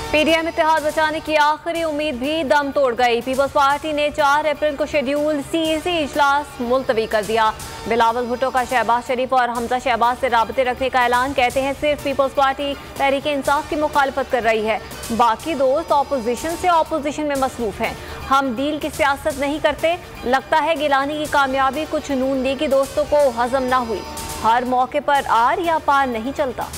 PDM इत्तेहाद बचाने की आखिरी उम्मीद भी दम तोड़ गई। पीपल्स पार्टी ने 4 अप्रैल को शेड्यूल सीएसी इजलास मुलतवी कर दिया। बिलावल भुट्टो का शहबाज शरीफ और हमजा शहबाज से राबते रखने का ऐलान। कहते हैं सिर्फ पीपल्स पार्टी तहरीक इंसाफ की मुखालफत कर रही है, बाकी दोस्त ऑपोजिशन से ऑपोजिशन में मसरूफ हैं। हम डील की सियासत नहीं करते। लगता है गिलानी की कामयाबी कुछ नून लीगी दोस्तों को हजम ना हुई। हर मौके पर आर या पार नहीं चलता।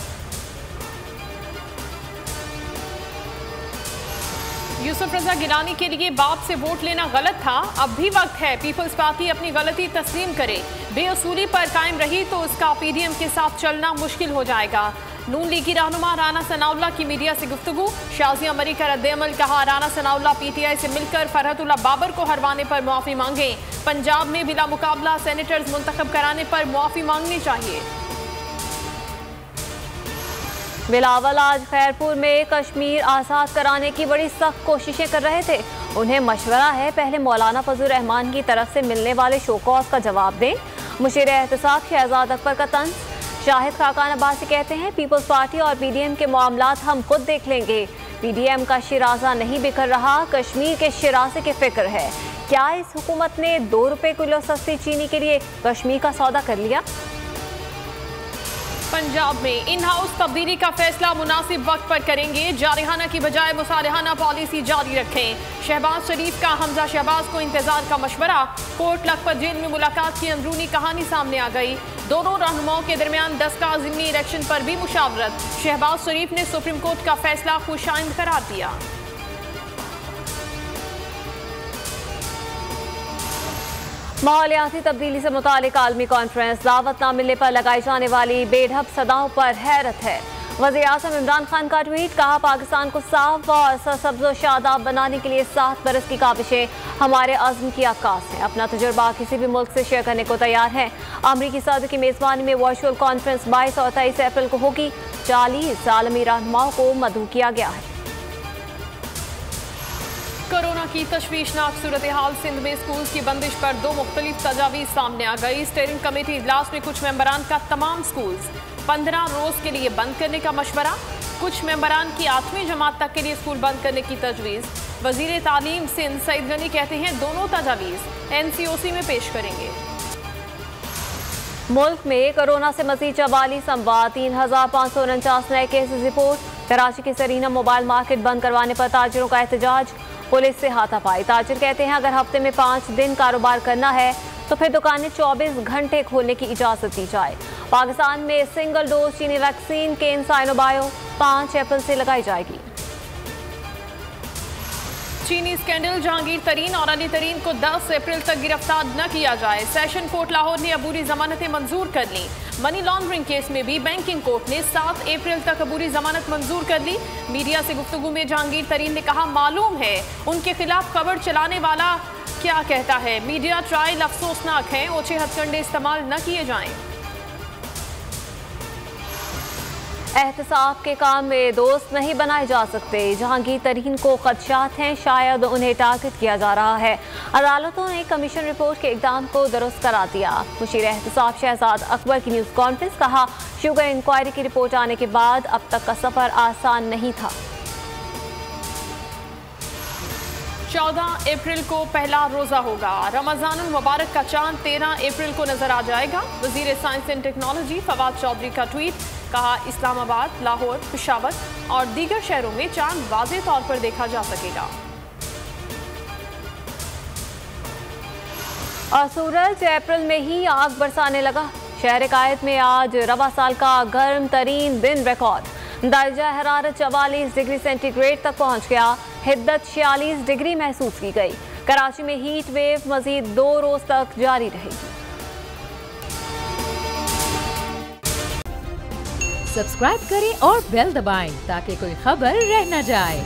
यूसुफ रजा गिलानी के लिए बाप से वोट लेना गलत था, अब भी वक्त है पीपल्स पार्टी अपनी गलती तस्लीम करे। बेअसूली पर कायम रही तो उसका पीडीएम के साथ चलना मुश्किल हो जाएगा। नून लीग की रहनुमा राना सनाउल्लाह की मीडिया से गुफ्तगू। शाजिया मरी का रद्द-ए-अमल। कहा राना सनाउल्लाह पीटीआई से मिलकर फरहतुल्लाह बाबर को हरवाने पर मुआफी मांगे। पंजाब में बिला मुकाबला सेनेटर्स मुंतखब कराने पर मुआफी मांगनी चाहिए। बिलावल आज खैरपुर में कश्मीर आज़ाद कराने की बड़ी सख्त कोशिशें कर रहे थे। उन्हें मशवरा है पहले मौलाना फजल रहमान की तरफ से मिलने वाले शोकॉज का जवाब दें। मुशीर एहतसाब शहजाद अकबर का तंज। शाहिद खाकान अब्बासी कहते हैं पीपल्स पार्टी और पीडीएम के मामलात हम खुद देख लेंगे। पीडीएम का शिराजा नहीं बिखर रहा, कश्मीर के शिराजे की फिक्र है। क्या इस हुकूमत ने 2 रुपए किलो सस्ती चीनी के लिए कश्मीर का सौदा कर लिया? पंजाब में इन हाउस तब्दीली का फैसला मुनासिब वक्त पर करेंगे। जारिहाना की बजाय मुसालिहाना पॉलिसी जारी रखें। शहबाज शरीफ का हमजा शहबाज को इंतजार का मशवरा। कोट लखपत जेल में मुलाकात की अंदरूनी कहानी सामने आ गई। दोनों रहनुमाओं के दरमियान 10 का ज़िमनी इलेक्शन पर भी मुशावरत। शहबाज शरीफ ने सुप्रीम कोर्ट का फैसला खुशाइंद करार दिया। माहौलियाती तब्दीली से मुतालिक आलमी कॉन्फ्रेंस। दावत न मिलने पर लगाई जाने वाली बेढब सदाओं पर हैरत है। वज़ीर-ए-आज़म इमरान खान का ट्वीट। कहा पाकिस्तान को साफ और सरसब्ज़ व शादाब बनाने के लिए 7 बरस की काविशें हमारे अज़्म की अक्कास हैं। अपना तजुर्बा किसी भी मुल्क से शेयर करने को तैयार हैं। अमरीकी सदर की मेज़बानी में वर्चुअल कॉन्फ्रेंस 22 और 23 अप्रैल को होगी। 40 आलमी रहनुमाओं को मदऊ किया गया है। कोरोना की तशवीशनाक सूरत हाल। सिंध में स्कूल की बंदिश पर 2 मुख्तलिफ तजावीज़ सामने आ गई। स्टीयरिंग कमेटी इजलास में कुछ मेंबरान का तमाम स्कूल 15 रोज के लिए बंद करने का मशवरा। कुछ मेंबरान की 8वीं जमात तक के लिए स्कूल बंद करने की तजवीज़। वजीर तालीम सिंध सईद गनी कहते हैं दोनों तजावीज़ NCOC में पेश करेंगे। मुल्क में कोरोना से मजीद 44 अमवात, 3549 नए केसेस रिपोर्ट। कराची की सरीना मोबाइल मार्केट बंद करवाने पर ताजिरों का एहतजाज। पुलिस से हाथापाई। ताजिर कहते हैं अगर हफ्ते में 5 दिन कारोबार करना है तो फिर दुकानें 24 घंटे खोलने की इजाज़त दी जाए। पाकिस्तान में सिंगल डोज चीनी वैक्सीन केन साइनोबायो 5 अप्रैल से लगाई जाएगी। चीनी स्कैंडल। जहांगीर तरीन और अली तरीन को 10 अप्रैल तक गिरफ्तार न किया जाए। सेशन कोर्ट लाहौर ने अबूरी जमानतें मंजूर कर ली। मनी लॉन्ड्रिंग केस में भी बैंकिंग कोर्ट ने 7 अप्रैल तक अबूरी जमानत मंजूर कर ली। मीडिया से गुफ्तगू में जहांगीर तरीन ने कहा मालूम है उनके खिलाफ खबर चलाने वाला क्या कहता है। मीडिया ट्रायल अफसोसनाक है, ओछे हथकंडे इस्तेमाल न किए जाएं। एहतसाब के काम में दोस्त नहीं बनाए जा सकते। जहांगीर तरीन को खदशात हैं, शायद उन्हें टारगेट किया जा रहा है। अदालतों ने कमीशन रिपोर्ट के इक़दाम को दुरुस्त करा दिया। मुशीर एहतसाब शहजाद अकबर की न्यूज़ कॉन्फ्रेंस। कहा शुगर इंक्वायरी की रिपोर्ट आने के बाद अब तक का सफ़र आसान नहीं था। 14 अप्रैल को पहला रोज़ा होगा। रमज़ानुल मुबारक का चांद 13 अप्रैल को नजर आ जाएगा। वज़ीर science and technology Fawad Chaudhry का ट्वीट। कहा इस्लामाबाद, लाहौर, पेशावर और दीगर शहरों में चांद वाज़ेह तौर पर देखा जा सकेगा। और सूरज अप्रैल में ही आग बरसाने लगा। शहर कायद में आज रवा साल का गर्म तरीन दिन रिकॉर्ड। दर्जा हरारत 44 डिग्री सेंटीग्रेड तक पहुंच गया। हिद्दत 46 डिग्री महसूस की गई। कराची में हीट वेव मजीद 2 रोज तक जारी रहेगी। सब्सक्राइब करें और बेल दबाएं ताकि कोई खबर रह न जाए।